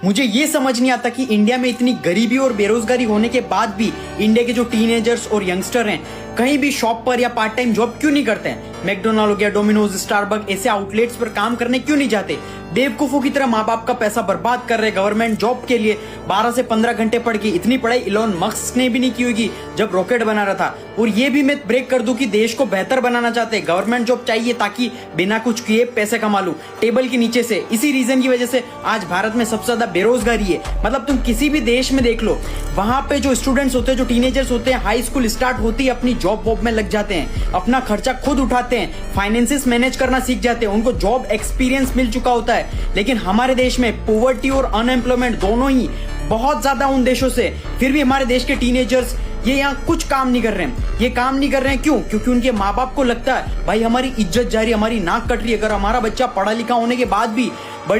मुझे ये समझ नहीं आता कि इंडिया में इतनी गरीबी और बेरोजगारी होने के बाद भी इंडिया के जो टीनेजर्स और यंगस्टर हैं कहीं भी शॉप पर या पार्ट टाइम जॉब क्यों नहीं करते हैं। मैकडोनाल्ड हो गया, डोमिनोज, स्टारबक ऐसे आउटलेट्स पर काम करने क्यों नहीं जाते। बेवकूफों की तरह माँ बाप का पैसा बर्बाद कर रहे गवर्नमेंट जॉब के लिए। 12 से 15 घंटे पढ़ के इतनी पढ़ाई इलॉन मस्क ने भी नहीं की होगी जब रॉकेट बना रहा था। और ये भी मैं ब्रेक कर दूं कि देश को बेहतर बनाना चाहते हैं, गवर्नमेंट जॉब चाहिए ताकि बिना कुछ किए पैसे कमा लूं टेबल के नीचे से। इसी रीजन की वजह से आज भारत में सबसे ज्यादा बेरोजगारी है। मतलब तुम किसी भी देश में देख लो, वहां पे जो स्टूडेंट्स होते हैं, जो टीनेजर्स होते हैं, हाई स्कूल स्टार्ट होती है अपनी जॉब वॉब में लग जाते हैं, अपना खर्चा खुद उठाते हैं, फाइनेंसेस मैनेज करना सीख जाते हैं, उनको जॉब एक्सपीरियंस मिल चुका होता है। लेकिन हमारे देश में पॉवर्टी और अनएम्प्लॉयमेंट दोनों ही बहुत ज्यादा उन देशों से, फिर भी हमारे देश के टीनेजर्स ये यहाँ कुछ काम नहीं कर रहे हैं। ये काम नहीं कर रहे हैं क्यों? क्योंकि उनके माँ बाप को लगता है भाई हमारी इज्जत जा रही है, हमारी नाक कट रही है। अगर हमारा बच्चा पढ़ा लिखा होने के बाद भी,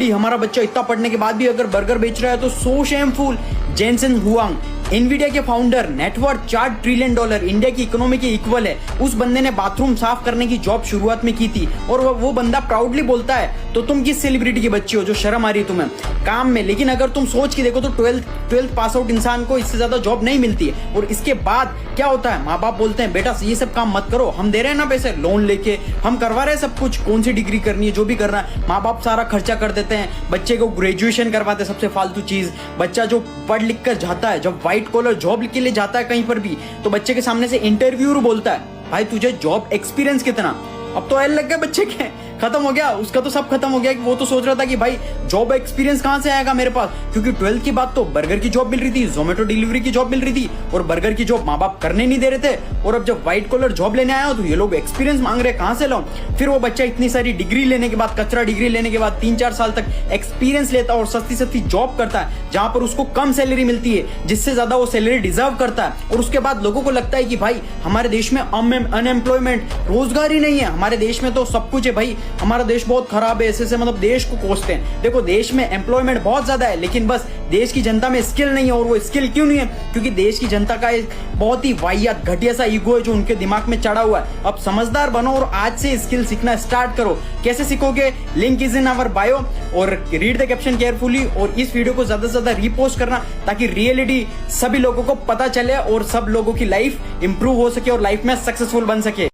हमारा बच्चा इतना पढ़ने के बाद भी अगर बर्गर बेच रहा है तो सो शेमफुल। जेनसेन हुआंग, एनवीडिया के फाउंडर, नेटवर्थ $4 ट्रिलियन, इंडिया की इकोनॉमी के इक्वल है। उस बंदे ने बाथरूम साफ करने की जॉब शुरुआत में की थी और वो बंदा प्राउडली बोलता है। तो तुम किस सेलिब्रिटी के बच्चे हो जो शर्म आ रही है तुम्हें काम में? लेकिन अगर तुम सोच के देखो तो 12th पास आउट इंसान को इससे ज्यादा जॉब नहीं मिलती है। और इसके बाद क्या होता है, माँ बाप बोलते हैं बेटा ये सब काम मत करो, हम दे रहे हैं ना पैसे, लोन लेके हम करवा रहे हैं सब कुछ, कौन सी डिग्री करनी है जो भी करना है, माँ बाप सारा खर्चा कर देते हैं, बच्चे को ग्रेजुएशन करवाते हैं, सबसे फालतू चीज। बच्चा जो पढ़ लिख कर जाता है, जब व्हाइट कॉलर जॉब के लिए जाता है कहीं पर भी, तो बच्चे के सामने से इंटरव्यूअर बोलता है भाई तुझे जॉब एक्सपीरियंस कितना? अब तो एल लग गया बच्चे के, खत्म हो गया उसका, तो सब खत्म हो गया। कि वो तो सोच रहा था कि भाई जॉब एक्सपीरियंस कहां से आएगा मेरे पास, क्योंकि 12th के बाद तो बर्गर की जॉब मिल रही थी, जोमेटो डिलीवरी की जॉब मिल रही थी और बर्गर की जॉब माँ बाप करने नहीं दे रहे थे। और अब जब व्हाइट कॉलर जॉब लेने आया तो ये लोग एक्सपीरियंस मांग रहे, कहां से लाऊं? फिर वो बच्चा इतनी सारी डिग्री लेने के बाद, कचरा डिग्री लेने के बाद 3-4 साल तक एक्सपीरियंस लेता है और सस्ती सस्ती जॉब करता है जहां पर उसको कम सैलरी मिलती है, जिससे ज्यादा वो सैलरी डिजर्व करता है। और उसके बाद लोगों को लगता है कि भाई हमारे देश में अनएम्प्लॉयमेंट, रोजगार ही नहीं है, हमारे देश में तो सब कुछ है भाई, हमारा देश बहुत खराब है, ऐसे मतलब देश को कोसते हैं। देखो देश में एम्प्लॉयमेंट बहुत ज्यादा है, लेकिन बस देश की जनता में स्किल नहीं है। और वो स्किल क्यों नहीं है? क्योंकि देश की जनता का एक बहुत ही वाहियात घटिया सा ईगो है जो उनके दिमाग में चढ़ा हुआ है। अब समझदार बनो और आज से स्किल सीखना स्टार्ट करो। कैसे सीखोगे? Link is in our bio और रीड द कैप्शन केयरफुली। और इस वीडियो को ज्यादा से ज्यादा रीपोस्ट करना ताकि रियलिटी सभी लोगों को पता चले और सब लोगों की लाइफ इंप्रूव हो सके और लाइफ में सक्सेसफुल बन सके।